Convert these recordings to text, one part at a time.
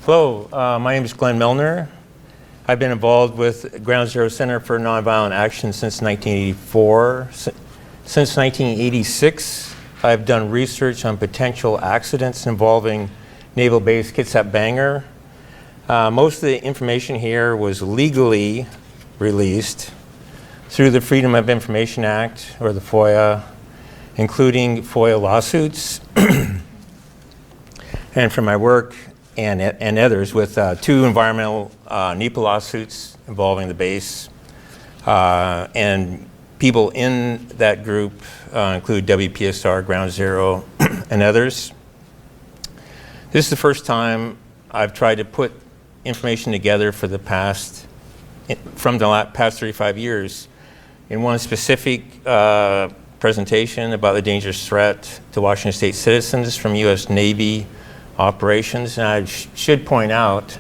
Hello, my name is Glen Milner. I've been involved with Ground Zero Center for Nonviolent Action since 1984. Since 1986, I've done research on potential accidents involving Naval Base Kitsap Bangor. Most of the information here was legally released through the Freedom of Information Act, or the FOIA, including FOIA lawsuits, and from my work and others with two environmental NEPA lawsuits involving the base. And people in that group include WPSR, Ground Zero, and others. This is the first time I've tried to put information together from the past 35 years in one specific presentation about the dangerous threat to Washington State citizens from U.S. Navy operations. And I should point out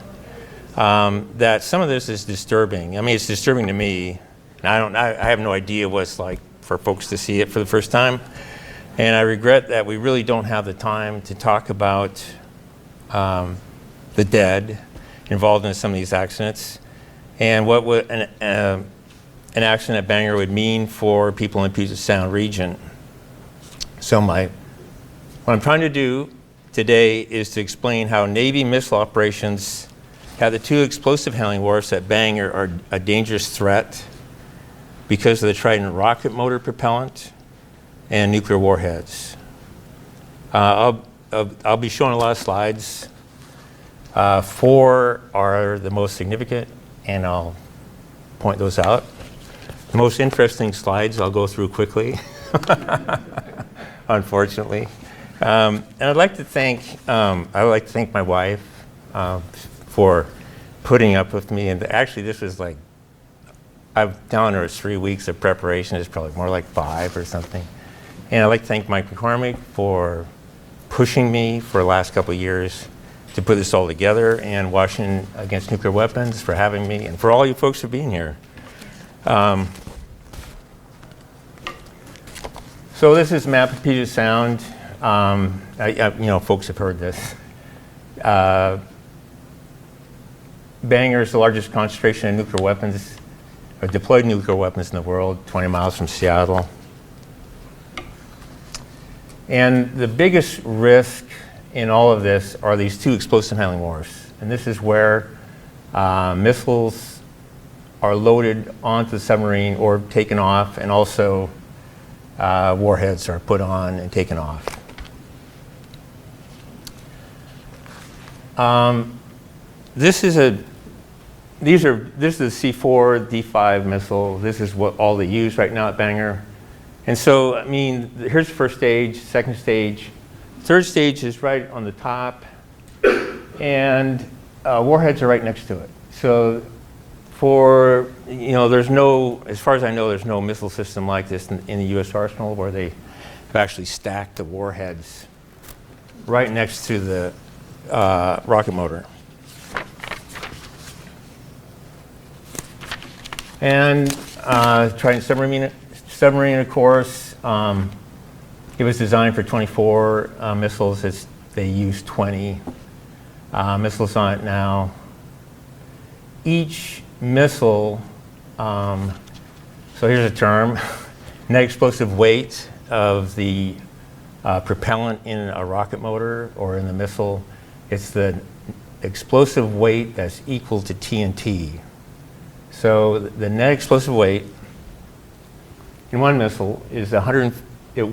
that some of this is disturbing. I mean, it's disturbing to me. And I have no idea what it's like for folks to see it for the first time. And I regret that we really don't have the time to talk about the dead involved in some of these accidents and what would an accident at Bangor would mean for people in the Puget Sound region. So what I'm trying to do today is to explain how Navy missile operations have the two explosive handling wharfs at Bangor are a dangerous threat because of the Trident rocket motor propellant and nuclear warheads. I'll be showing a lot of slides. Four are the most significant, and I'll point those out. The most interesting slides I'll go through quickly, unfortunately. And I'd like to thank my wife for putting up with me. And actually, this was like, I've telling her it's 3 weeks of preparation. It's probably more like 5 or something. And I'd like to thank Mike McCormick for pushing me for the last couple of years to put this all together, and Washington Against Nuclear Weapons for having me, and for all you folks for being here. So this is a map of Puget Sound. Folks have heard this. Bangor is the largest concentration of nuclear weapons, or deployed nuclear weapons in the world, 20 miles from Seattle. And the biggest risk in all of this are these two explosive handling wharfs. And this is where missiles are loaded onto the submarine or taken off, and also warheads are put on and taken off. This is a C4 D5 missile. This is what all they use right now at Bangor. And so, I mean, here's the first stage, second stage. Third stage is right on the top, and warheads are right next to it. So there's no, as far as I know, there's no missile system like this in the U.S. arsenal where they have actually stacked the warheads right next to the rocket motor. And Trident submarine, of course, it was designed for 24 missiles. They use 20 missiles on it now. Each missile, so here's a term, net explosive weight of the propellant in a rocket motor or in the missile. It's the explosive weight that's equal to TNT. So the net explosive weight in one missile is the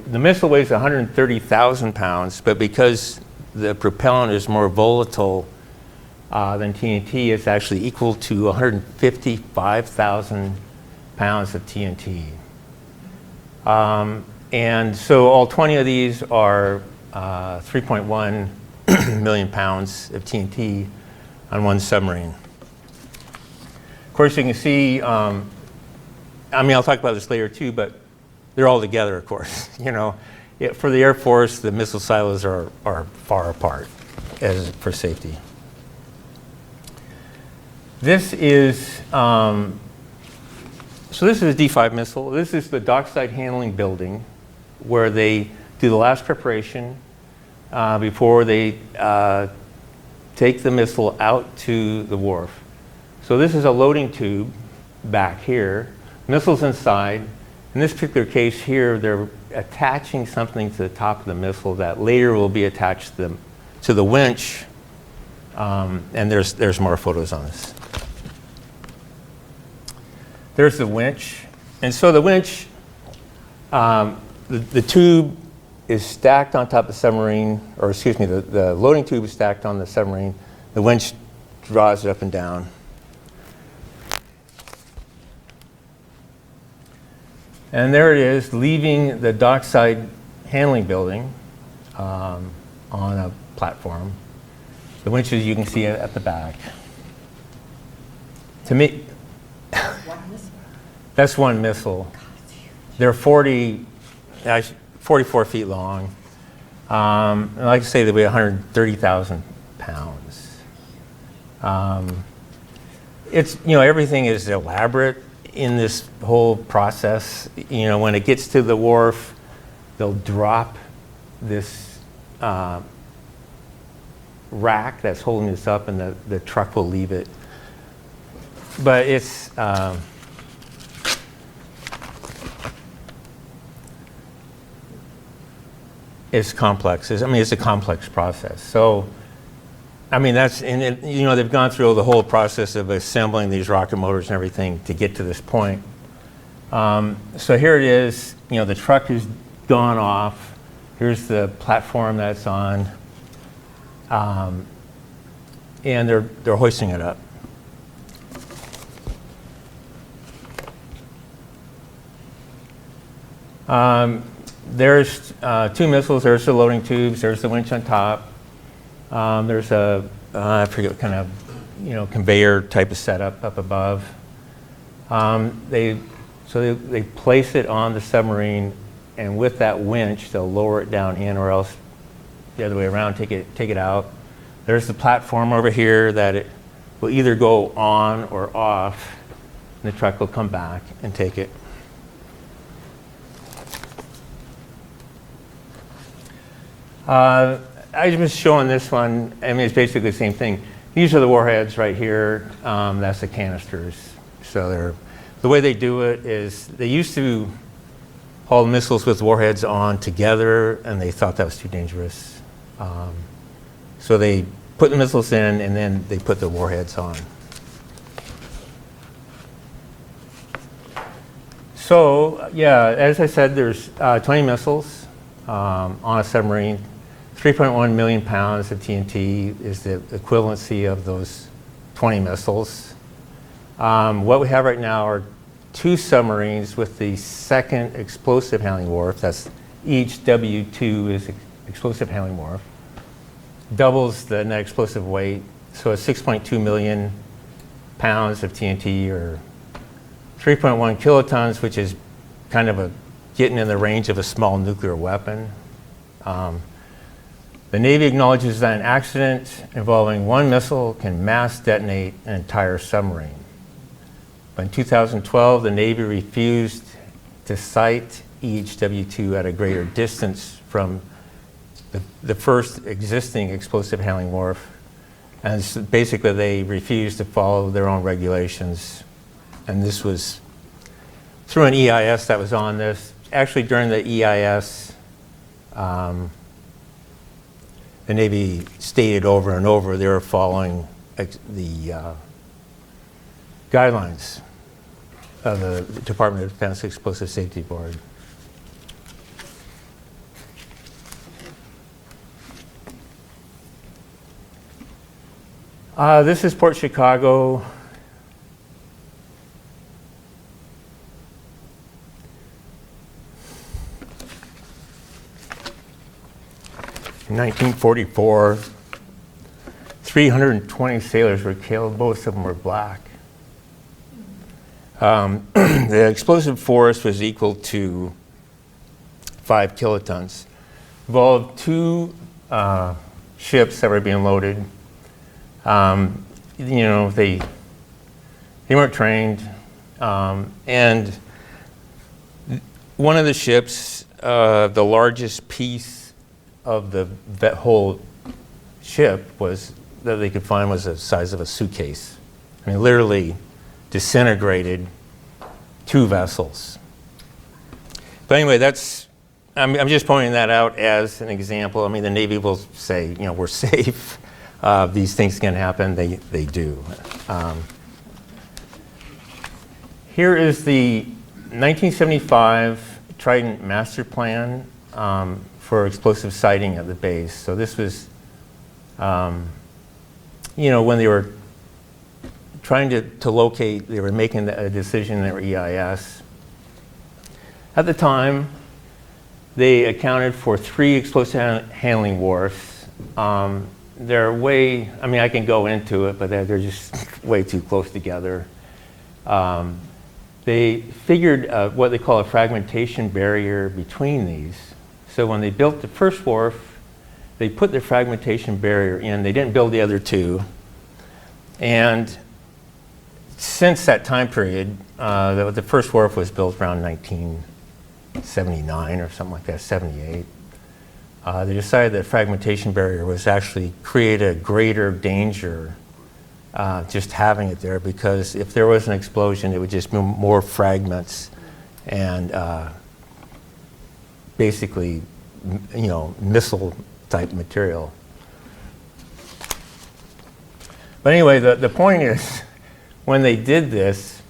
missile weighs 130,000 pounds, but because the propellant is more volatile than TNT, it's actually equal to 155,000 pounds of TNT. And so all 20 of these are 3.1 million pounds of TNT on one submarine. Of course, you can see, I'll talk about this later too, but they're all together, of course. For the Air Force, the missile silos are far apart for safety. This is a D5 missile. This is the dockside handling building where they do the last preparation before they take the missile out to the wharf. So this is a loading tube back here. Missile's inside. In this particular case here, they're attaching something to the top of the missile that later will be attached to the winch. And there's more photos on this. There's the winch. And so the winch, the tube is stacked on top of the submarine, or excuse me, the loading tube is stacked on the submarine. The winch draws it up and down. And there it is, leaving the dockside handling building on a platform. The winches you can see at the back. To me, that's one missile. They're 44 feet long. And like I say, they weigh 130,000 pounds. It's, everything is elaborate in this whole process. When it gets to the wharf, they'll drop this rack that's holding this up, and the truck will leave it. But it's complex. It's a complex process. So, they've gone through the whole process of assembling these rocket motors and everything to get to this point. So here it is. The truck has gone off. Here's the platform that's on, and they're hoisting it up. There's two missiles. There's the loading tubes. There's the winch on top. There's a I forget what kind of conveyor type of setup up above. They place it on the submarine, and with that winch, they'll lower it down in, or else the other way around, take it out. There's the platform over here that it will either go on or off, and the truck will come back and take it. I was showing this one. It's basically the same thing. These are the warheads right here. That's the canisters. So the way they do it is they used to haul missiles with warheads on together, and they thought that was too dangerous. So they put the missiles in, and then they put the warheads on. So yeah, as I said, there's 20 missiles on a submarine. 3.1 million pounds of TNT is the equivalency of those 20 missiles. What we have right now are two submarines with the second explosive handling wharf. That's each W2 is explosive handling wharf. Doubles the net explosive weight. So it's 6.2 million pounds of TNT, or 3.1 kilotons, which is kind of getting in the range of a small nuclear weapon. The Navy acknowledges that an accident involving one missile can mass detonate an entire submarine. But in 2012, the Navy refused to site each W2 at a greater distance from the first existing explosive handling wharf. And so basically, they refused to follow their own regulations. And this was through an EIS that was on this. Actually, during the EIS, the Navy stated over and over they were following the guidelines of the Department of Defense Explosive Safety Board. This is Port Chicago. In 1944, 320 sailors were killed. Most of them were black. The explosive force was equal to 5 kilotons. Involved two ships that were being loaded. They weren't trained, and one of the ships, the largest piece of the whole ship was that they could find was the size of a suitcase. I mean, literally disintegrated 2 vessels. But anyway, I'm just pointing that out as an example. I mean, the Navy will say, you know, we're safe. These things can happen. They do. Here is the 1975 Trident Master Plan for explosive siting at the base. So this was, you know, when they were trying to locate, they were making a decision in their EIS. At the time, they accounted for 3 explosive handling wharfs. They're way, I mean, I can go into it, but they're just way too close together. They figured what they call a fragmentation barrier between these. So when they built the first wharf, they put the fragmentation barrier in. They didn't build the other 2. And since that time period, the first wharf was built around 1979 or something like that, 78. They decided that fragmentation barrier was actually create a greater danger just having it there, because if there was an explosion, it would just be more fragments and basically, you know, missile type material. But anyway, the point is, when they did this,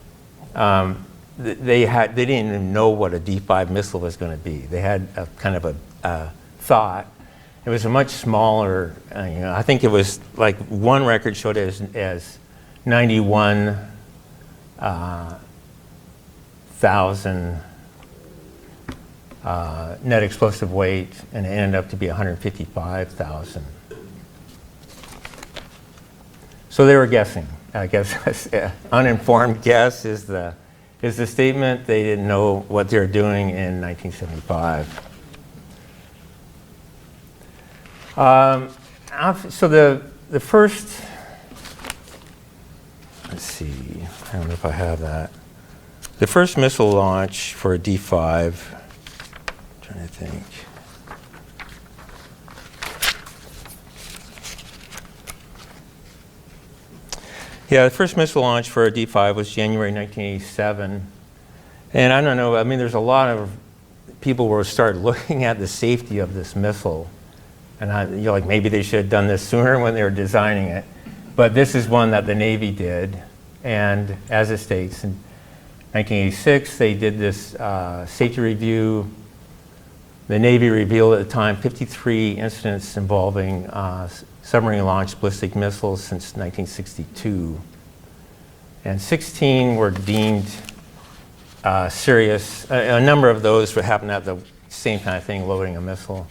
they didn't even know what a D5 missile was going to be. They had a kind of a thought. It was a much smaller, you know, I think it was like one record showed it as 91,000 net explosive weight, and it ended up to be 155,000. So they were guessing. I guess uninformed guess is the statement. They didn't know what they were doing in 1975. So the first, let's see, I don't know if I have that. The first missile launch for a D5, I'm trying to think. Yeah, the first missile launch for a D5 was January 1987. And I don't know, I mean, there's a lot of people who started looking at the safety of this missile. And you're like, maybe they should have done this sooner when they were designing it. But this is one that the Navy did. And as it states, in 1986, they did this safety review. The Navy revealed at the time 53 incidents involving submarine-launched ballistic missiles since 1962. And 16 were deemed serious. A number of those happened at the same kind of thing, loading a missile.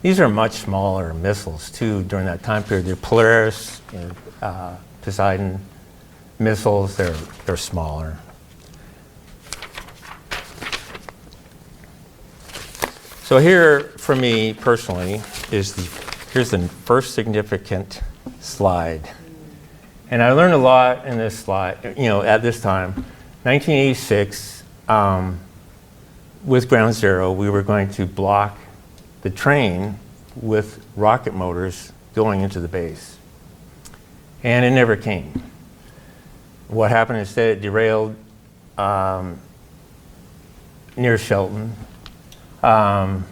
These are much smaller missiles, too, during that time period. They're Polaris, Poseidon missiles. They're smaller. So here, for me personally, here's the first significant slide. And I learned a lot in this slide, you know, at this time. 1986, with Ground Zero, we were going to block the train with rocket motors going into the base. And it never came. What happened instead, it derailed near Shelton. And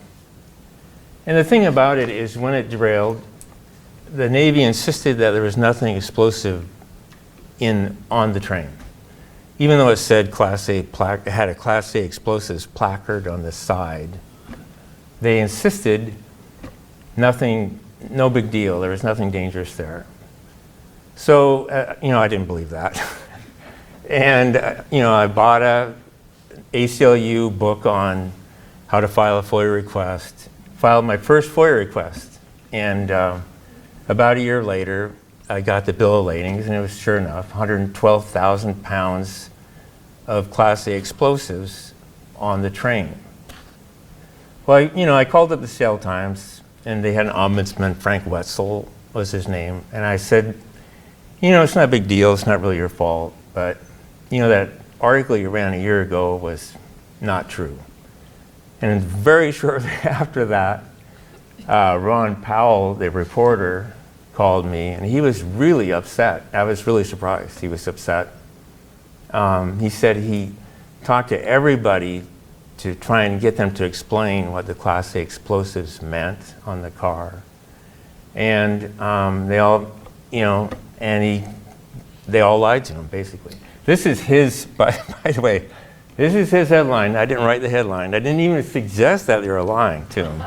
the thing about it is, when it derailed, the Navy insisted that there was nothing explosive on the train. Even though it said Class A, it had a Class A explosives placard on the side, they insisted nothing, no big deal, there was nothing dangerous there. So, you know, I didn't believe that. And, you know, I bought a ACLU book on how to file a FOIA request, filed my first FOIA request. And about a year later, I got the bill of ladings, and it was sure enough, 112,000 pounds of Class A explosives on the train. Well, I called up the Seattle Times, and they had an ombudsman, Frank Wetzel was his name, and I said, it's not a big deal, it's not really your fault, but, that article you ran a year ago was not true. And very shortly after that, Ron Powell, the reporter, called me, and he was really upset. I was really surprised he was upset. He said he talked to everybody to try and get them to explain what the Class A explosives meant on the car. And they all, they all lied to him, basically. This is his, by the way, this is his headline. I didn't write the headline. I didn't even suggest that they were lying to him.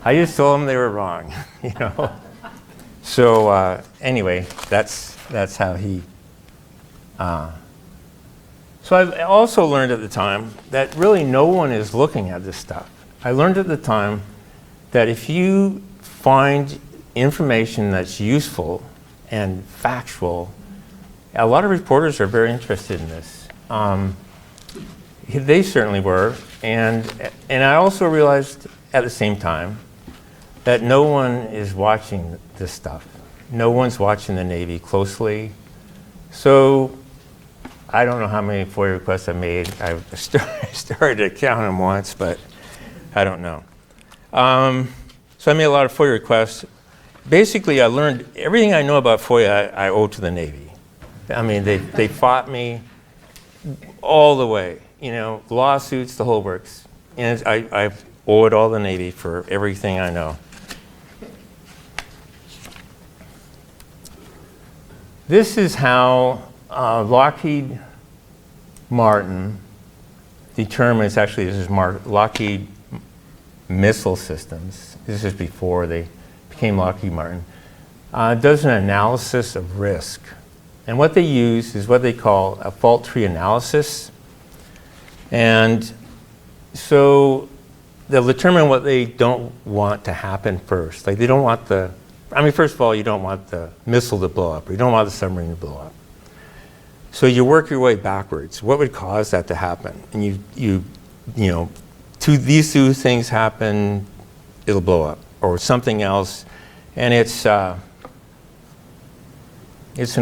I just told them they were wrong, So anyway, that's how he. So I also learned at the time that really no one is looking at this stuff. I learned at the time that if you find information that's useful and factual, a lot of reporters are very interested in this. They certainly were, and I also realized at the same time that no one is watching this stuff. No one's watching the Navy closely. So I don't know how many FOIA requests I made. I started to count them once, but I don't know. So I made a lot of FOIA requests. Basically, I learned everything I know about FOIA I owe to the Navy. I mean, they fought me all the way, lawsuits, the whole works. And I owe it all to the Navy for everything I know. This is how Lockheed Martin determines, actually this is Lockheed Missile Systems, this is before they became Lockheed Martin, does an analysis of risk. And what they use is what they call a fault tree analysis. And so they'll determine what they don't want to happen first. Like they don't want first of all, you don't want the missile to blow up, or you don't want the submarine to blow up. So you work your way backwards. What would cause that to happen? And these two things happen, it'll blow up, or something else. And it's an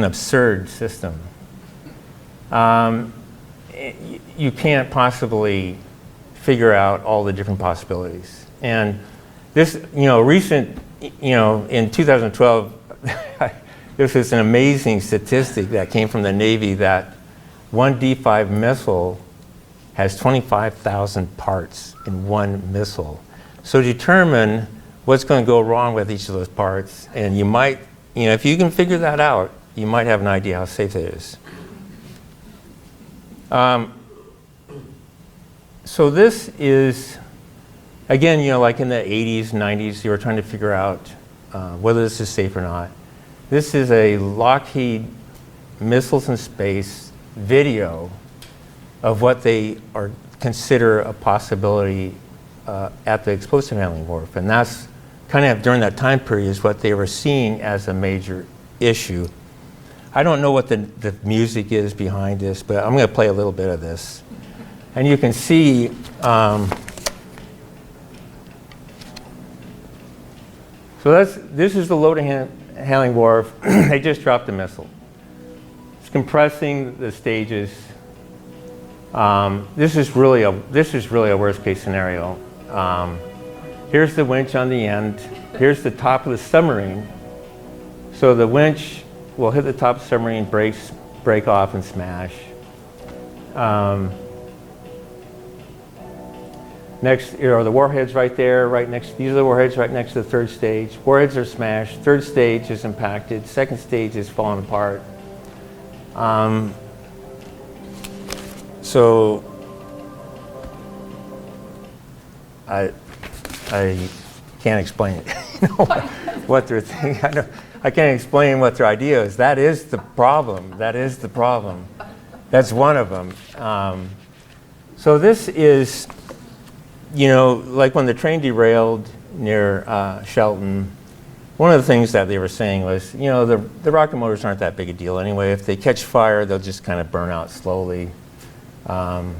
absurd system. You can't possibly figure out all the different possibilities. And this, in 2012, this is an amazing statistic that came from the Navy that one D5 missile has 25,000 parts in one missile. So determine what's going to go wrong with each of those parts, and you might, if you can figure that out, you might have an idea how safe it is. So this is, again, like in the 80s, 90s, they were trying to figure out whether this is safe or not. This is a Lockheed Missiles in Space video of what they consider a possibility at the explosive handling wharf. And that's kind of during that time period is what they were seeing as a major issue. I don't know what the music is behind this, but I'm going to play a little bit of this. And you can see this is the loading handling wharf. They just dropped a missile. It's compressing the stages. This is really a worst case scenario. Here's the winch on the end. Here's the top of the submarine. So the winch will hit the top of the submarine, break off and smash. Next, the warheads right there, these are the warheads right next to the third stage. Warheads are smashed, third stage is impacted, second stage is falling apart. So I can't explain it. What they're thinking. I can't explain what their idea is. That is the problem. That's one of them. So this is, like when the train derailed near Shelton, one of the things that they were saying was, the rocket motors aren't that big a deal anyway. If they catch fire, they'll just kind of burn out slowly. So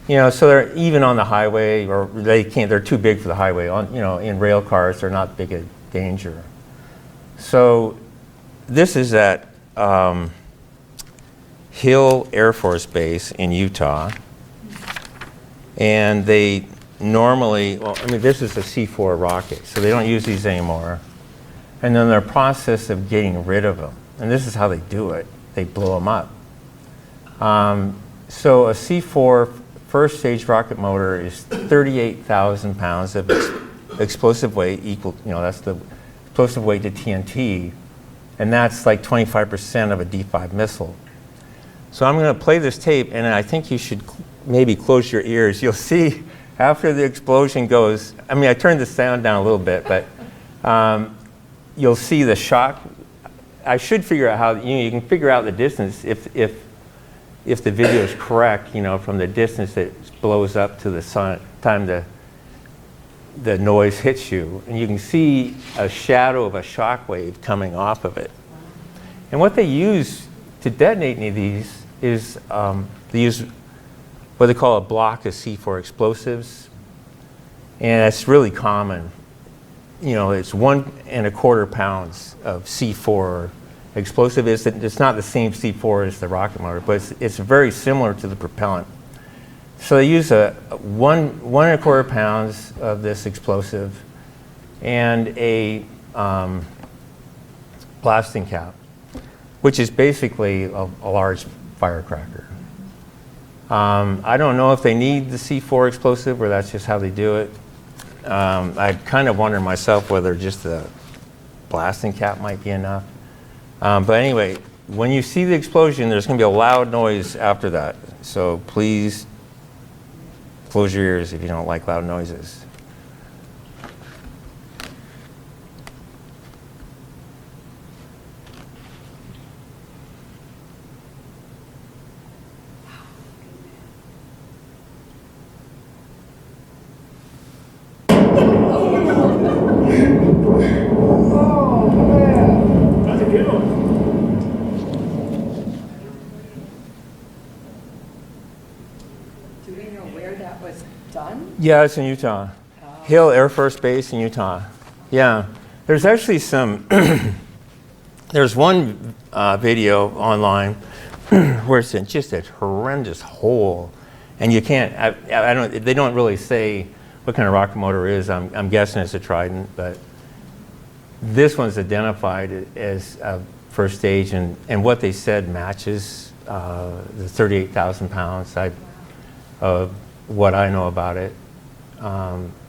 they're even on the highway, or they're too big for the highway. In rail cars, they're not big a danger. So this is at Hill Air Force Base in Utah. And they normally, this is a C4 rocket, so they don't use these anymore. and then their process of getting rid of them. And this is how they do it. They blow them up. So a C4 first stage rocket motor is 38,000 pounds of explosive weight equal, that's the explosive weight to TNT, and that's like 25% of a D5 missile. So I'm going to play this tape, and I think you should maybe close your ears. You'll see after the explosion goes, I turned the sound down a little bit, but you'll see the shock. I should figure out how, you can figure out the distance if the video is correct, from the distance that blows up to the time the noise hits you. And you can see a shadow of a shock wave coming off of it. And what they use to detonate any of these is they use what they call a block of C4 explosives. And it's really common. It's 1 1/4 pounds of C4 explosive. It's not the same C4 as the rocket motor, but it's very similar to the propellant. So they use a 1 1/4 pounds of this explosive and a blasting cap, which is basically a large firecracker. I don't know if they need the C4 explosive or that's just how they do it. I kind of wonder myself whether just the blasting cap might be enough. But anyway, when you see the explosion, there's going to be a loud noise after that. So please close your ears if you don't like loud noises. Yeah, it's in Utah. Hill Air Force Base in Utah. Yeah. There's actually some, there's one video online where it's in just a horrendous hole. And you can't, they don't really say what kind of rocket motor it is. I'm guessing it's a Trident, but this one's identified as first stage, and what they said matches the 38,000 pounds of what I know about it.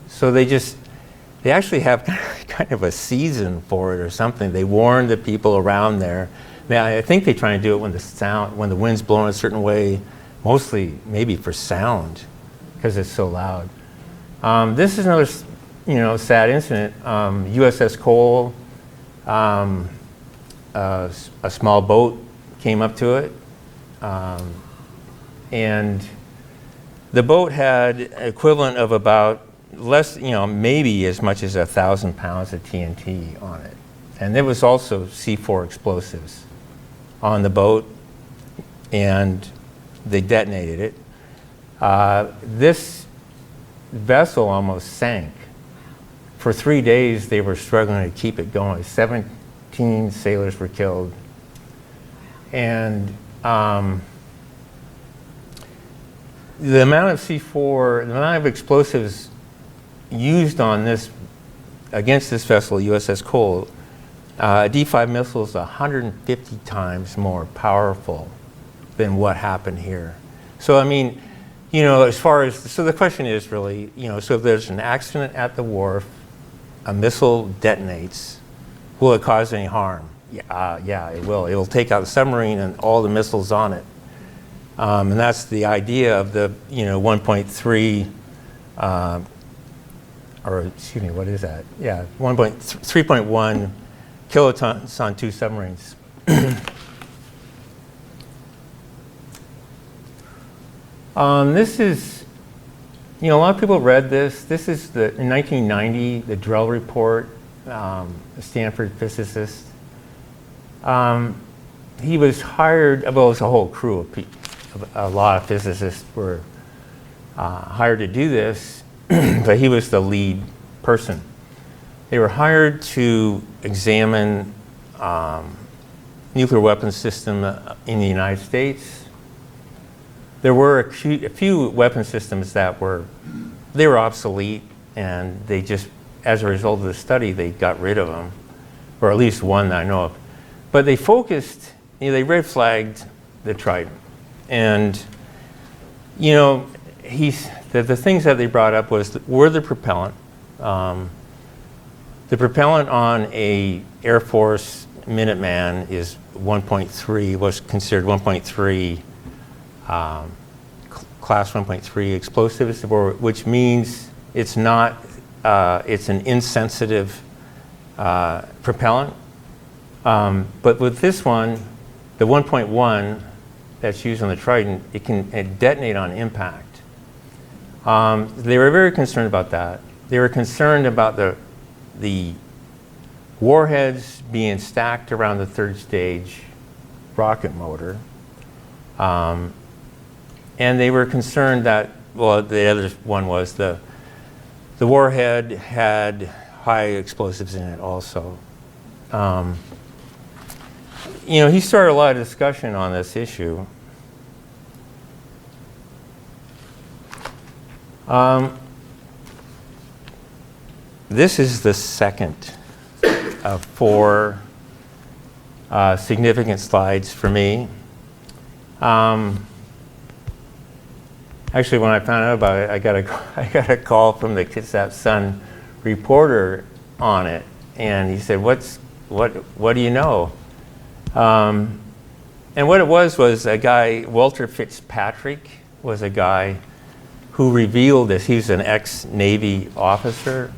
So they actually have kind of a season for it or something. They warn the people around there. I think they try and do it when the wind's blowing a certain way, mostly maybe for sound, because it's so loud. This is another, sad incident. USS Cole, a small boat came up to it, and the boat had equivalent of about less, maybe as much as 1,000 pounds of TNT on it. And there was also C4 explosives on the boat, and they detonated it. This vessel almost sank. For 3 days, they were struggling to keep it going. 17 sailors were killed. And the amount of C4, the amount of explosives used on this, against this vessel, USS Cole, D5 missile is 150 times more powerful than what happened here. So, as far as, so the question is really, so if there's an accident at the wharf, a missile detonates, will it cause any harm? Yeah, it will. It will take out the submarine and all the missiles on it. And that's the idea of the 1.3, or excuse me, what is that? Yeah, 3.1 kilotons on 2 submarines. This is, a lot of people read this. This is in 1990, the Drell report, a Stanford physicist. He was hired, well, it was a whole crew of people. A lot of physicists were hired to do this, but he was the lead person. They were hired to examine nuclear weapons system in the United States. There were a few weapon systems that were obsolete, and they just, as a result of the study, they got rid of them. or at least one that I know of. But they focused, they red flagged the Trident. And, the things that they brought up were the propellant. The propellant on a Air Force Minuteman is 1.3, was considered 1.3, class 1.3 explosives, which means it's not, it's an insensitive propellant. But with this one, the 1.1 that's used on the Trident, it can detonate on impact. They were very concerned about that. They were concerned about the warheads being stacked around the third stage rocket motor. And they were concerned that, well, the other one was the warhead had high explosives in it also. He started a lot of discussion on this issue. This is the second of 4 significant slides for me. Actually, when I found out about it, I got a call from the Kitsap Sun reporter on it, and he said, "What do you know?" And what it was a guy, Walter Fitzpatrick, was a guy who revealed this. He was an ex-Navy officer.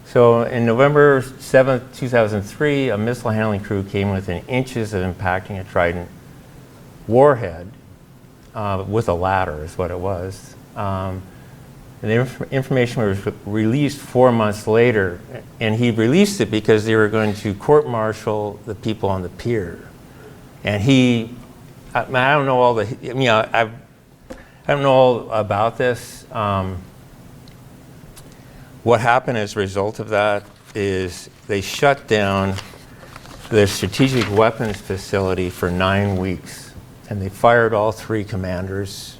So in November 7th, 2003, a missile handling crew came within inches of impacting a Trident warhead with a ladder, is what it was. And the information was released 4 months later, and he released it because they were going to court-martial the people on the pier. And I don't know all the, I don't know all about this. What happened as a result of that is they shut down the strategic weapons facility for 9 weeks, and they fired all 3 commanders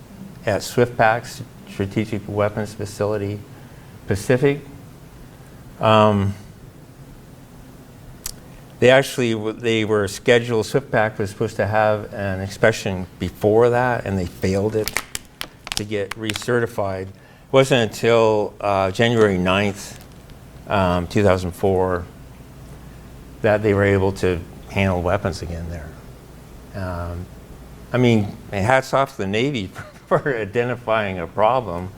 at SwiftPac's Strategic Weapons Facility, Pacific. They were scheduled, SwiftPac was supposed to have an inspection before that, and they failed it to get recertified. It wasn't until January 9th, 2004, that they were able to handle weapons again there. Hats off to the Navy for identifying a problem,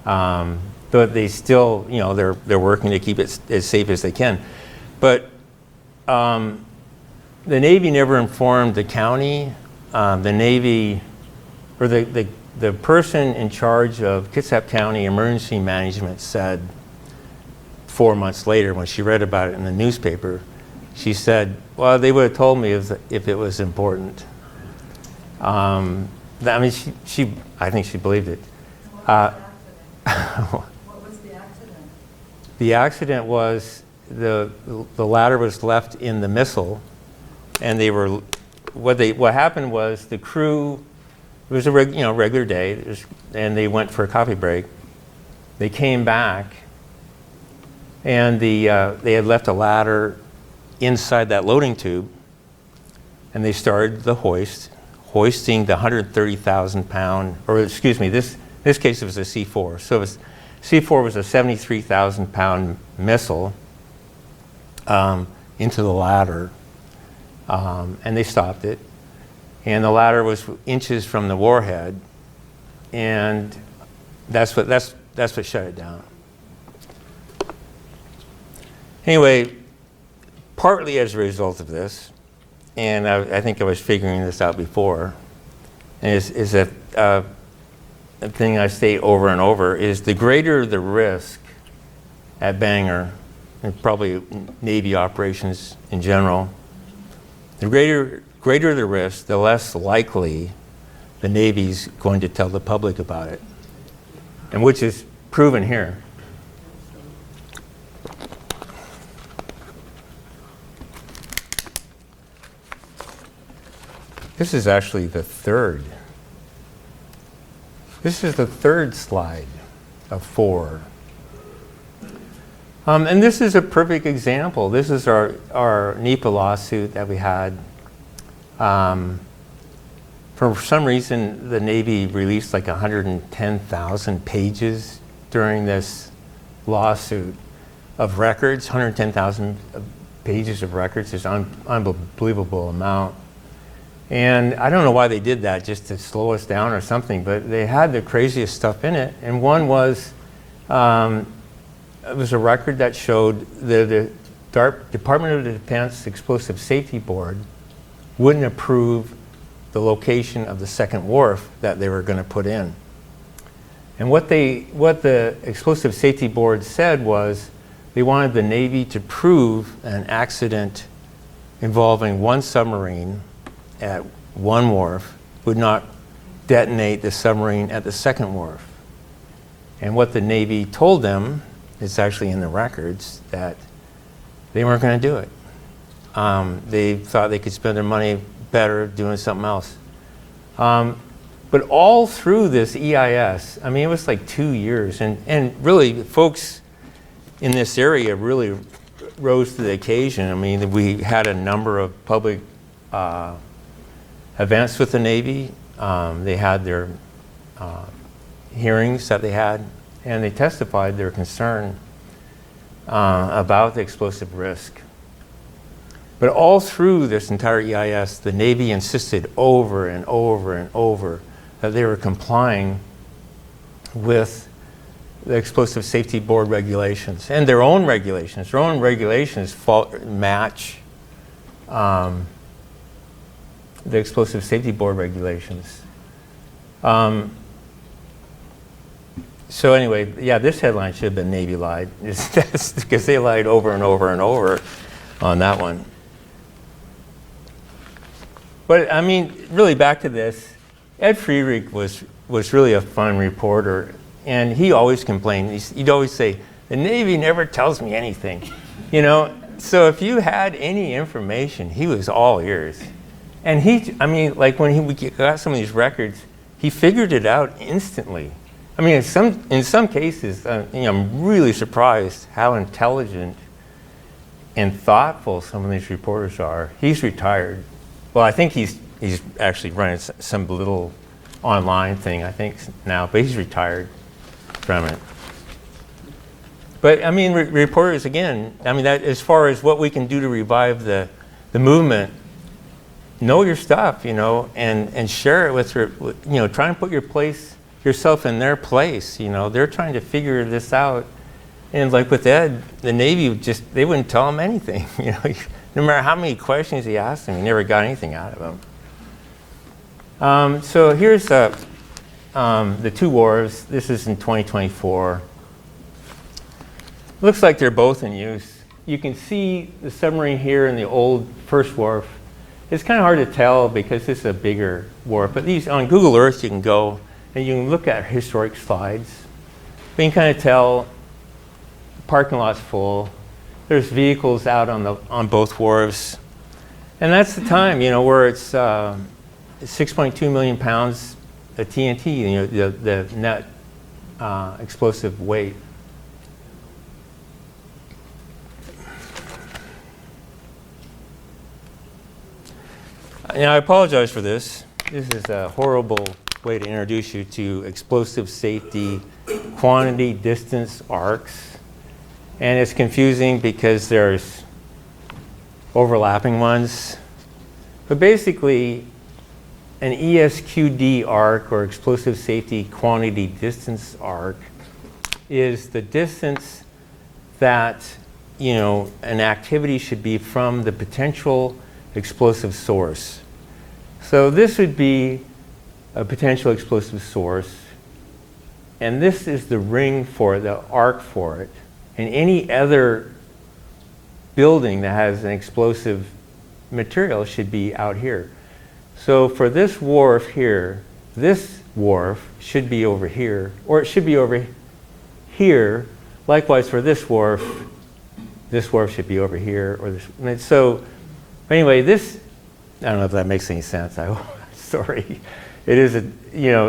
but they still, they're working to keep it as safe as they can. But the Navy never informed the county. The Navy, or the person in charge of Kitsap County Emergency Management said 4 months later, when she read about it in the newspaper, she said, "Well, they would have told me if it was important." I think she believed it. What was the accident? The accident was the ladder was left in the missile, and what happened was the crew. It was a regular day, and they went for a coffee break. They came back, and they had left a ladder inside that loading tube, and they started the hoisting the 130,000 pound, or excuse me, this case it was a C4. So C4 was a 73,000 pound missile into the ladder, and they stopped it. And the ladder was inches from the warhead, and that's what shut it down. Anyway, partly as a result of this, and I think I was figuring this out before, is that a thing I state over and over is the greater the risk at Bangor, and probably Navy operations in general, the greater the risk, the less likely the Navy's going to tell the public about it, and which is proven here. This is actually the third. This is the third slide of 4. And this is a perfect example. This is our NEPA lawsuit that we had. For some reason, the Navy released like 110,000 pages during this lawsuit of records. 110,000 pages of records is an unbelievable amount. And I don't know why they did that, just to slow us down or something, but they had the craziest stuff in it. And one was, it was a record that showed the Department of Defense Explosive Safety Board wouldn't approve the location of the second wharf that they were going to put in. And what the Explosive Safety Board said was they wanted the Navy to prove an accident involving one submarine at one wharf would not detonate the submarine at the second wharf. And what the Navy told them, it's actually in the records, that they weren't going to do it. They thought they could spend their money better doing something else. But all through this EIS, I mean, it was like 2 years, and really folks in this area really rose to the occasion. I mean, we had a number of public events with the Navy. They had their hearings that they had, and they testified their concern about the explosive risk. But all through this entire EIS, the Navy insisted over and over and over that they were complying with the Explosive Safety Board regulations and their own regulations. Their own regulations match the Explosive Safety Board regulations. So anyway, yeah, this headline should have been Navy lied, because they lied over and over and over on that one. But I mean, really back to this, Ed Friedrich was really a fun reporter, and he always complained. He'd always say, the Navy never tells me anything, you know? So if you had any information, he was all ears. And I mean, like when we got some of these records, he figured it out instantly. I mean, in some cases, you know, I'm really surprised how intelligent and thoughtful some of these reporters are. He's retired. Well, I think he's actually running some little online thing, I think now, but he's retired from it. But I mean, reporters, again, I mean, that as far as what we can do to revive the movement, know your stuff, you know, and share it with you know, try and put yourself in their place, you know. They're trying to figure this out. And like with Ed, the Navy they wouldn't tell him anything, you know. No matter how many questions he asked him, he never got anything out of him. So here's the two wharves. This is in 2024. Looks like they're both in use. You can see the submarine here in the old first wharf. It's kind of hard to tell because this is a bigger wharf, but these on Google Earth you can go and you can look at historic slides. But you can kind of tell the parking lot's full. There's vehicles out on both wharves. And that's the time, you know, where it's 6.2 million pounds of TNT, you know, the net explosive weight. And I apologize for this. This is a horrible way to introduce you to explosive safety, quantity, distance, arcs. And it's confusing because there's overlapping ones. But basically, an ESQD arc, or explosive safety quantity distance arc, is the distance that, you know, an activity should be from the potential explosive source. So this would be a potential explosive source, and this is the ring for it, the arc for it. And any other building that has an explosive material should be out here. So for this wharf here, this wharf should be over here, or it should be over here. Likewise for this wharf should be over here, or this. And so anyway, this, I don't know if that makes any sense. Sorry. It is, you know,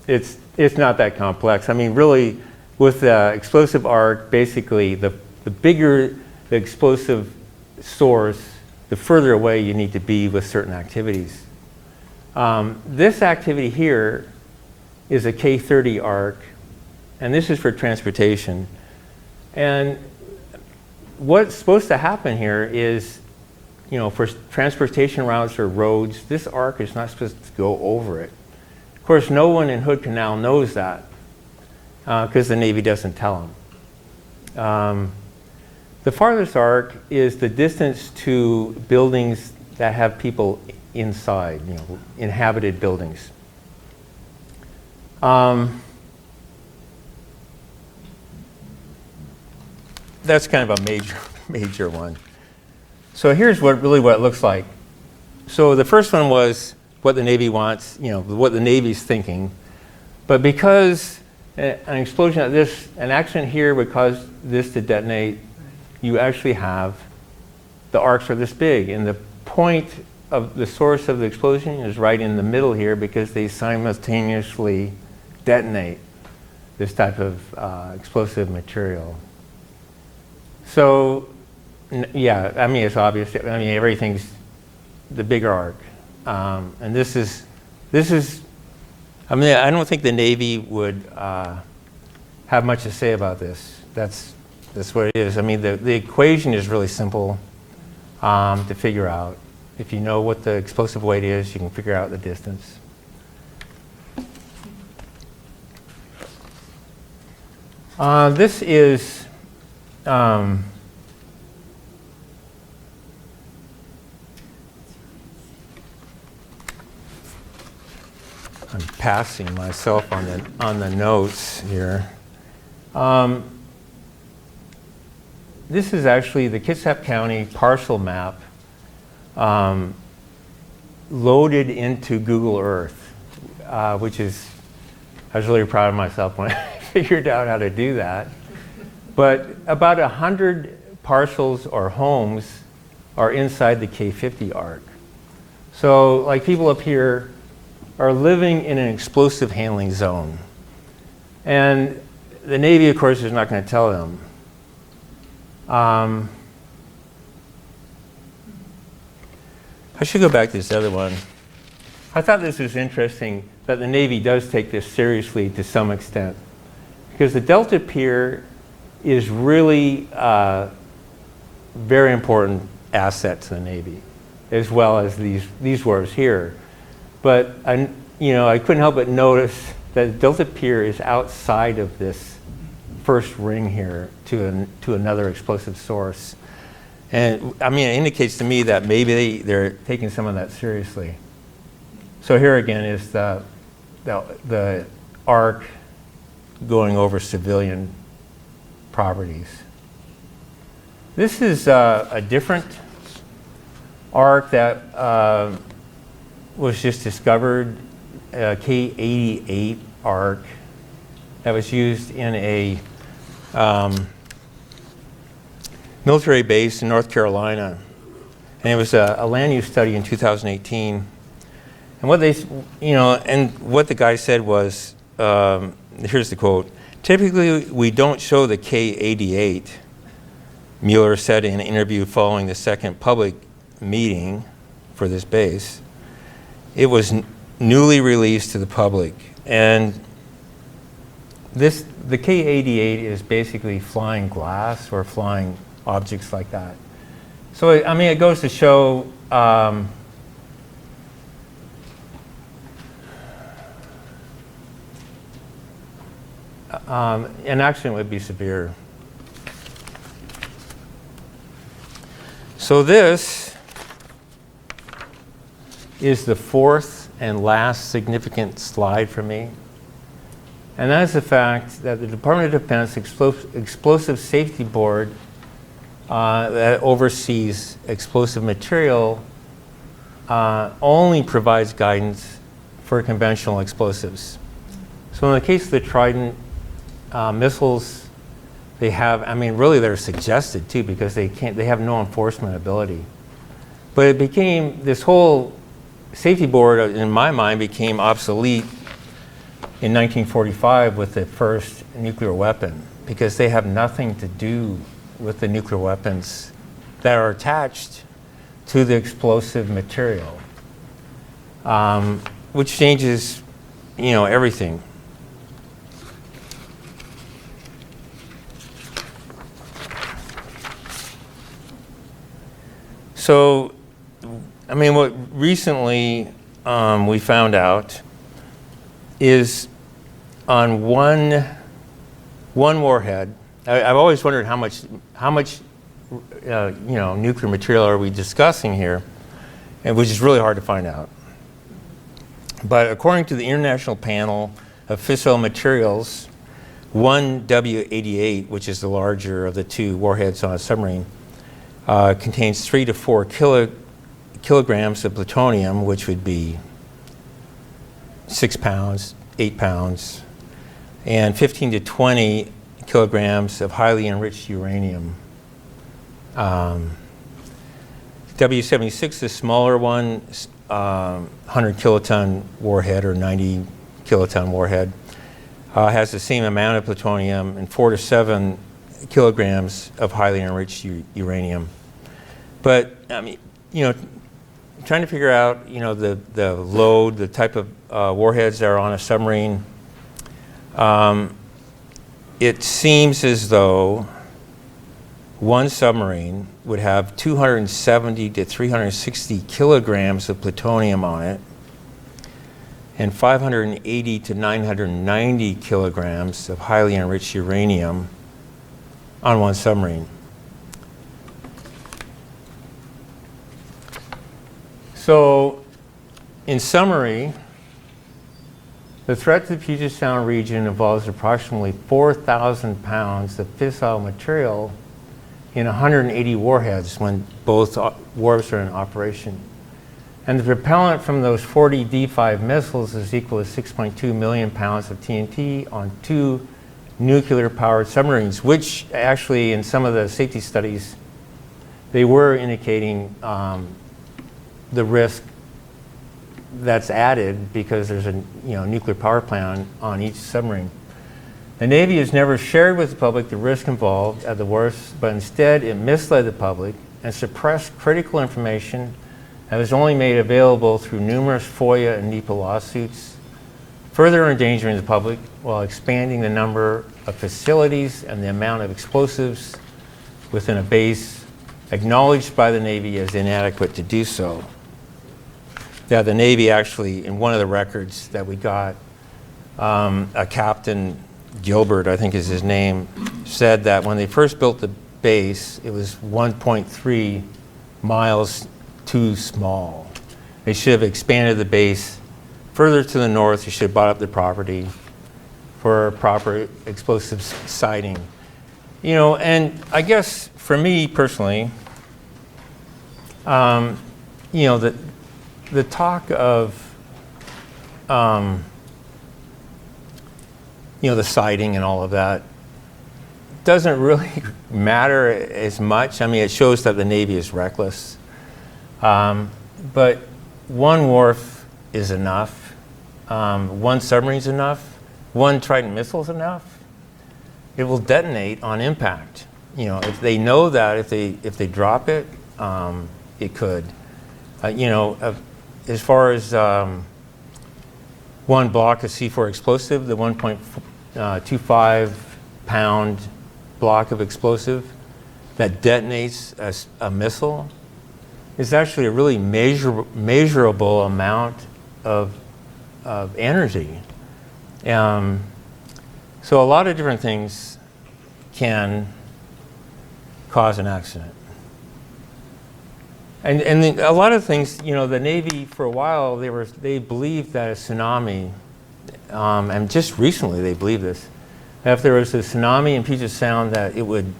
it's not that complex. I mean, really, with the explosive arc, basically the the bigger the explosive source, the further away you need to be with certain activities. This activity here is a K30 arc, and this is for transportation. And what's supposed to happen here is, for transportation routes or roads, this arc is not supposed to go over it. Of course, no one in Hood Canal knows that because the Navy doesn't tell them. The farthest arc is the distance to buildings that have people inside, inhabited buildings. That's kind of a major one. So here's what it looks like. So the first one was what the Navy wants, what the Navy's thinking. But because an explosion like this, an accident here would cause this to detonate, you actually have the arcs are this big. And the point of the source of the explosion is right in the middle here because they simultaneously detonate this type of explosive material. So, yeah, it's obvious. Everything's the bigger arc. And this is, I don't think the Navy would have much to say about this. That's what it is. The equation is really simple to figure out. If you know what the explosive weight is, you can figure out the distance. This is I'm passing myself on the notes here. This is actually the Kitsap County parcel map loaded into Google Earth, which is, I was really proud of myself when I figured out how to do that. But about 100 parcels or homes are inside the K50 arc. So like people up here are living in an explosive handling zone. And the Navy, of course, is not going to tell them. I should go back to this other one. I thought this was interesting that the Navy does take this seriously to some extent, because the Delta Pier is really a very important asset to the Navy, as well as these wharves here. But I couldn't help but notice that Delta Pier is outside of this first ring here to another explosive source. And it indicates to me that maybe they're taking some of that seriously. So here again is the arc going over civilian properties. This is a different arc that was just discovered, a K88 arc that was used in a military base in North Carolina. And it was a land use study in 2018. And what what the guy said was, here's the quote, "Typically, we don't show the K88," Milner said in an interview following the second public meeting for this base. It was newly released to the public. And the K88 is basically flying glass or flying objects like that. So, it goes to show an accident would be severe. So this is the fourth and last significant slide for me. And that is the fact that the Department of Defense Explosive Safety Board that oversees explosive material only provides guidance for conventional explosives. So in the case of the Trident missiles, they have, really they're suggested too, because they have no enforcement ability. But it became, this whole safety board, in my mind, became obsolete in 1945 with the first nuclear weapon, because they have nothing to do with the nuclear weapons that are attached to the explosive material, which changes, everything. So, what recently we found out is on one warhead. I've always wondered how much nuclear material are we discussing here, and which is really hard to find out. But according to the International Panel of Fissile Materials, 1W88, which is the larger of the two warheads on a submarine, contains 3 to 4 kilograms of plutonium, which would be 6 pounds, 8 pounds, and 15 to 20 kilograms of highly enriched uranium. W76, the smaller one, 100 kiloton warhead or 90 kiloton warhead, has the same amount of plutonium and 4 to 7 kilograms of highly enriched uranium. But trying to figure out the load, the type of warheads that are on a submarine, it seems as though one submarine would have 270 to 360 kilograms of plutonium on it and 580 to 990 kilograms of highly enriched uranium on one submarine. So, in summary, the threat to the Puget Sound region involves approximately 4,000 pounds of fissile material in 180 warheads when both wharfs are in operation. And the propellant from those 40 D5 missiles is equal to 6.2 million pounds of TNT on 2 nuclear-powered submarines, which actually in some of the safety studies, they were indicating the risk that's added because there's a nuclear power plant on each submarine. The Navy has never shared with the public the risk involved at the wharfs, but instead it misled the public and suppressed critical information that was only made available through numerous FOIA and NEPA lawsuits, further endangering the public while expanding the number of facilities and the amount of explosives within a base acknowledged by the Navy as inadequate to do so. Yeah, the Navy actually, in one of the records that we got, a Captain Gilbert, I think is his name, said that when they first built the base, it was 1.3 miles too small. They should have expanded the base further to the north. They should have bought up the property for proper explosive siting. And I guess for me personally, the talk of, the sighting and all of that doesn't really matter as much. It shows that the Navy is reckless. But one wharf is enough. One submarine is enough. One Trident missile is enough. It will detonate on impact. If they know that, if they drop it, it could. As far as one block of C4 explosive, the 1.25 pound block of explosive that detonates a missile is actually a really measurable amount of energy. So a lot of different things can cause an accident. And a lot of things, the Navy for a while they believed that a tsunami, and just recently they believed this, that if there was a tsunami in Puget Sound, that it would,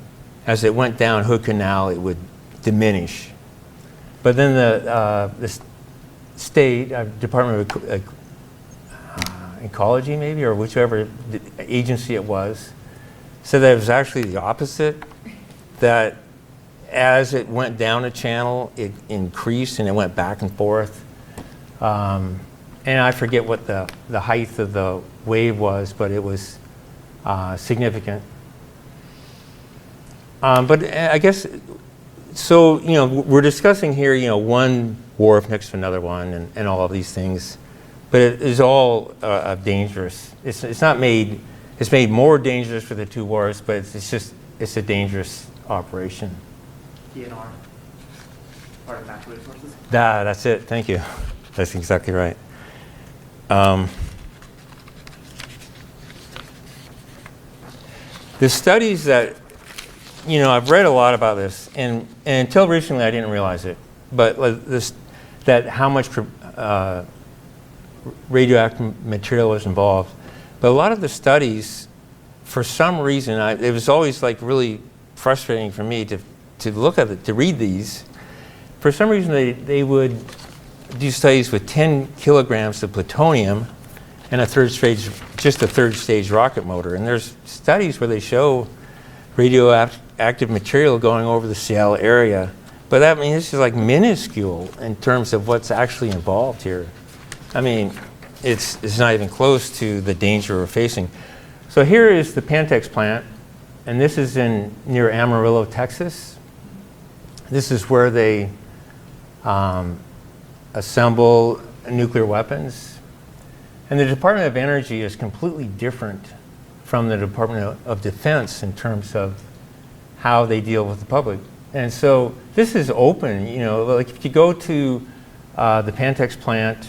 as it went down Hood Canal, it would diminish. But then the state Department of Ecology, maybe, or whichever agency it was, said that it was actually the opposite. That as it went down a channel, it increased and it went back and forth. And I forget what the height of the wave was, but it was significant. But I guess, so, we're discussing here, one wharf next to another one and all of these things, but it is all dangerous. It's not made, it's made more dangerous for the two wharfs, but it's a dangerous operation. DNR, artifact resources. That's it, thank you. That's exactly right. The studies that, I've read a lot about this, and until recently I didn't realize it, but that how much radioactive material was involved. But a lot of the studies, for some reason, it was always like really frustrating for me to look at it, to read these. For some reason, they would do studies with 10 kilograms of plutonium and just a third stage rocket motor. And there's studies where they show radioactive material going over the Seattle area. But that means this is like minuscule in terms of what's actually involved here. I mean, it's not even close to the danger we're facing. So here is the Pantex plant, and this is near Amarillo, Texas. This is where they assemble nuclear weapons. And the Department of Energy is completely different from the Department of Defense in terms of how they deal with the public. And so this is open, like if you go to the Pantex plant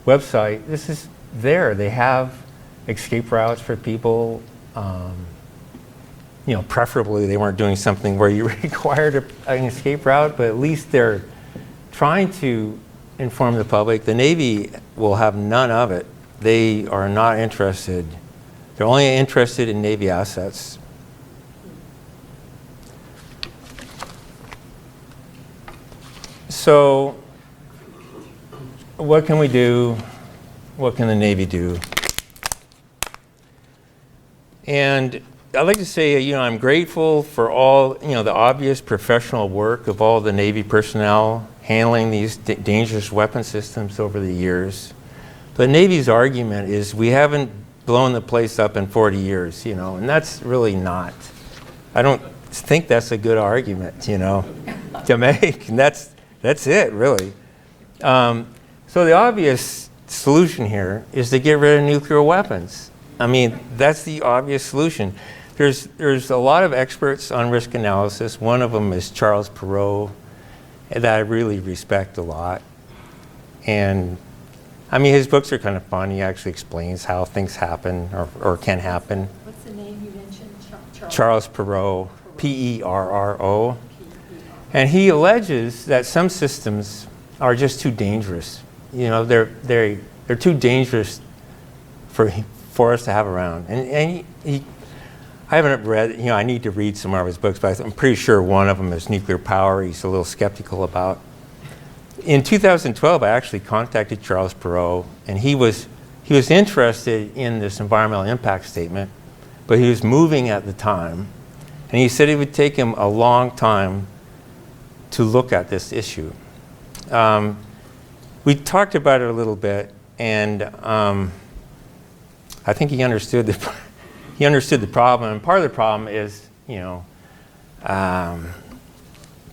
website, this is there. They have escape routes for people. Preferably they weren't doing something where you required an escape route, but at least they're trying to inform the public. The Navy will have none of it. They are not interested. They're only interested in Navy assets. So what can we do? What can the Navy do? And I'd like to say, I'm grateful for all, the obvious professional work of all the Navy personnel handling these dangerous weapon systems over the years. The Navy's argument is we haven't blown the place up in 40 years, and that's really not. I don't think that's a good argument, to make. And that's it, really. So the obvious solution here is to get rid of nuclear weapons. I mean, that's the obvious solution. There's a lot of experts on risk analysis. One of them is Charles Perrow, that I really respect a lot. And I mean, his books are kind of fun. He actually explains how things happen or can happen. What's the name you mentioned? Charles Perrow, Perro. And he alleges that some systems are just too dangerous. They're too dangerous for us to have around. And I haven't read, I need to read some more of his books, but I'm pretty sure one of them is nuclear power. He's a little skeptical about. In 2012, I actually contacted Charles Perrow, and he was interested in this environmental impact statement, but he was moving at the time, and he said it would take him a long time to look at this issue. We talked about it a little bit, and I think he understood the problem. And part of the problem is, part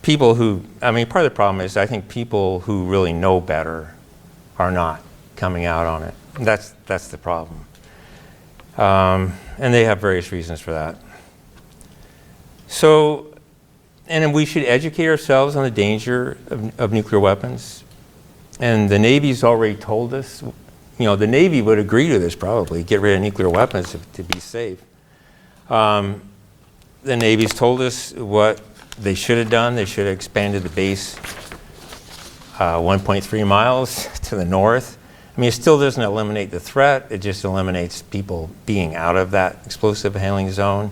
of the problem is I think people who really know better are not coming out on it. That's the problem. And they have various reasons for that. So, and we should educate ourselves on the danger of nuclear weapons. And the Navy's already told us, the Navy would agree to this probably, get rid of nuclear weapons to be safe. The Navy's told us what they should have done. They should have expanded the base 1.3 miles to the north. I mean, it still doesn't eliminate the threat. It just eliminates people being out of that explosive handling zone.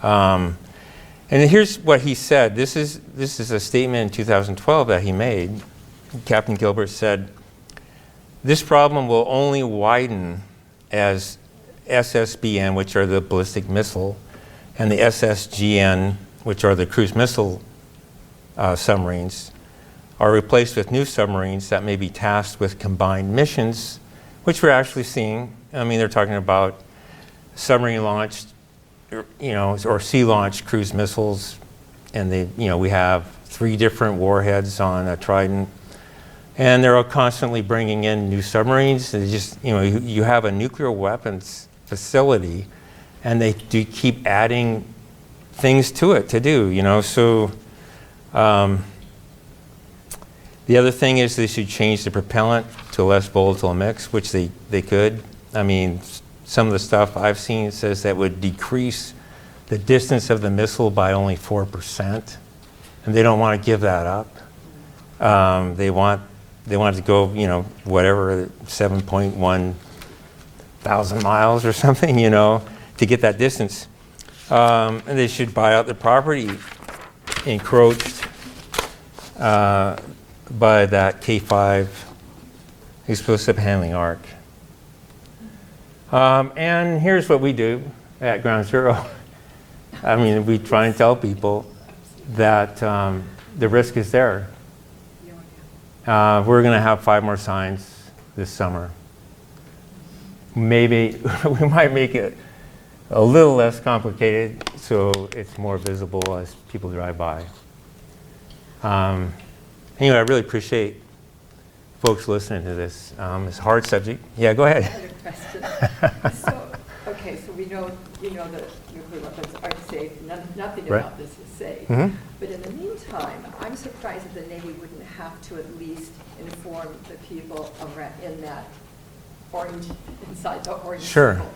And here's what he said. This is a statement in 2012 that he made. Captain Gilbert said, "This problem will only widen as SSBN, which are the ballistic missile, and the SSGN, which are the cruise missile submarines, are replaced with new submarines that may be tasked with combined missions," which we're actually seeing. I mean, they're talking about submarine launched or sea-launched cruise missiles, and we have 3 different warheads on a Trident, and they're all constantly bringing in new submarines. They just, you have a nuclear weapons facility, and they do keep adding things to it to do. So the other thing is they should change the propellant to a less volatile mix, which they could. I mean, some of the stuff I've seen says that would decrease the distance of the missile by only 4%, and they don't want to give that up. They want it to go, whatever, 7.1 thousand miles or something, to get that distance. And they should buy out the property encroached by that K5 explosive handling arc. And here's what we do at Ground Zero. I mean, we try and tell people that the risk is there. We're going to have 5 more signs this summer. Maybe we might make it a little less complicated so it's more visible as people drive by. Anyway, I really appreciate folks listening to this. It's a hard subject. Yeah, go ahead. I had a question. So we know that nuclear weapons aren't safe. Nothing Right. about this is safe. Mhm. But in the meantime, I'm surprised that the Navy wouldn't have to at least inform the people in that orange, inside the orange Sure. circle.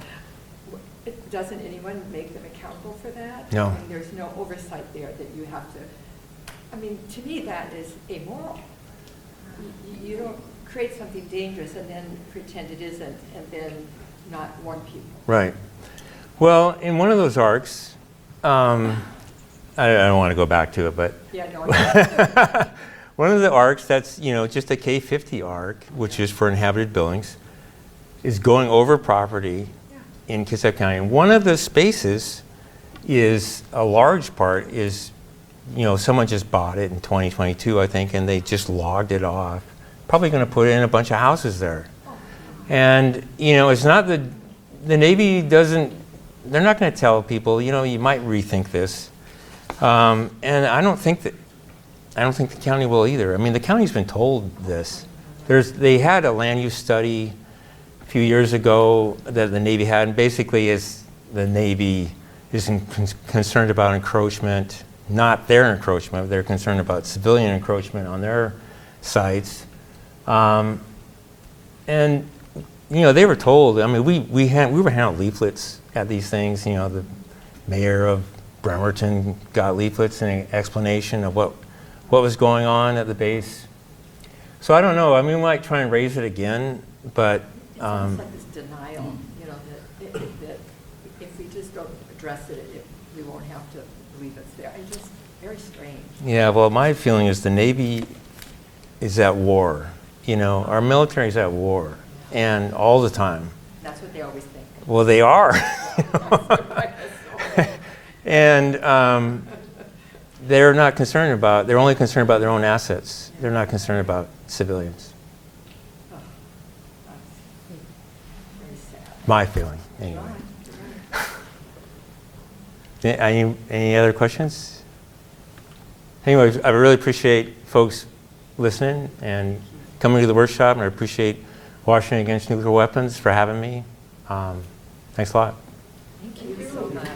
Doesn't anyone make them accountable for that? No. I mean, there's no oversight there that you have to, I mean, to me, that is amoral. You don't create something dangerous and then pretend it isn't, and then not warn people. Right. Well, in one of those arcs, I don't want to go back to it, but Yeah, no, one of the arcs that's, just a K50 arc, which is for inhabited buildings, is going over property in Kitsap County. And one of the spaces is, a large part is, someone just bought it in 2022, I think, and they just logged it off. Probably going to put in a bunch of houses there. And, it's not the Navy doesn't, they're not going to tell people, you might rethink this. And I don't think the county will either. I mean, the county's been told this. They had a land use study a few years ago that the Navy had, and basically the Navy isn't concerned about encroachment, not their encroachment, they're concerned about civilian encroachment on their sites. And they were told. I mean, we were handing out leaflets at these things. The mayor of Bremerton got leaflets and an explanation of what was going on at the base. So I don't know. I mean, we might try and raise it again, but it's almost like this denial, that if we just don't address it, we won't have to believe it's there. It's just very strange. yeah. Well, my feeling is the Navy is at war. Our military is at war, and all the time. That's what they always think. Well, they are. That's And they're not concerned about, they're only concerned about their own assets. They're not concerned about civilians. very sad. My feeling, anyway. Right. Any other questions? Anyways, I really appreciate folks listening and coming to the workshop, and I appreciate Washington Against Nuclear Weapons for having me. Thanks a lot. Thank you so much.